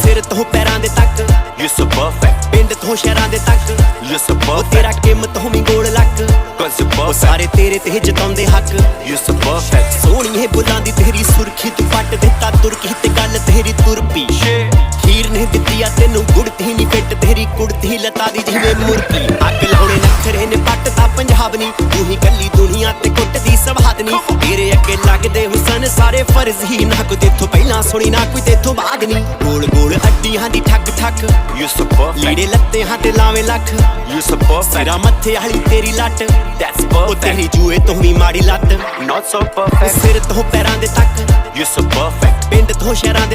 ਸਿਰ ਤੋਂ ਪੈਰਾਂ ਦੇ ਤੱਕ You're so perfect, ਪਿੰਡ ਤੋਂ ਸ਼ਹਿਰਾਂ ਦੇ ਤੱਕ you're so ਉਹ perfect, ਤੇਰਾ ਕਿੰਮਤ ਹੋਵੀਂ ਗੋਲ ਲੱਕ cause you're ਉਹ perfect, ਸਾਰੇ ਤੇਰੇ ਤੇ ਜਤਾਉਂਦੇ ਹੱਕ you're so perfect. ਸੋਹਣੀ ਏ ਬੁੱਲਾਂ ਦੀ ਤੇਰੀ ਸੁਰਖੀ ਤੂੰ ਪੱਟ ਦਿੱਤਾ ਤੁਰਕੀ ਤੇ ਗੱਲ ਤੇਰੀ ਤੁਰਪੀ ਖੀਰ ਨਹੀਂ ਦਿੱਤੀ ਆ ਤੈਨੂੰ ਗੁੜਤੀ ਨਹੀਂ ਪਿੱਟ ਤੇਰੀ ਕੁੜਤੀ ਲਤਾ ਦੀ ਜਿਵੇਂ ਮੁਰਕੀ ਅੱਗ ਲਾਉਣੇ ਨਖਰੇ ਨੇ ਪੱਟਦਾ ਪੰਜਾਬ ਨੀ ਤੂੰ ਹੀ ਕੱਲੀ ਦੁਨੀਆ ਤੇ ਕੁੱਟਦੀ ਸਵਾਦ ਨੀ ਤੇਰੇ ਅੱਗੇ ਲੱਗਦੇ ਹੁਸਨ ਸਾਰੇ ਫਰਜ਼ ਹੀ ਨਾ ਕੋਈ ਤੇਥੋਂ ਪਹਿਲਾਂ ਸੁਣੀ ਨਾ ਕੋਈ ਤੇਥੋਂ ਬਾਅਦ ਨੀ ਗੋਲ ਗੋਲ ਹੱਡੀਆਂ ਦੀ ਠੱਕ ਠੱਕ You're so perfect, ਲੀੜੇ ਲੱਤੇ ਹਾਂ ਤੇ ਲਾਵੇਂ ਲੱਖ you're so perfect, ਸਿਰਾ ਮੱਥੇ ਵਾਲੀ ਤੇਰੀ ਲੱਟ that's ਉਹ perfect, ਤੇਰੀ ਜੂਏ ਤੋਂ ਵੀ ਮਾੜੀ ਲੱਤ not so perfect, ਸਿਰ ਤੋਂ ਪੈਰਾਂ ਦੇ ਤੱਕ you're so perfect, ਪਿੰਡ ਤੋਂ ਸ਼ਹਿਰਾਂ ਦੇ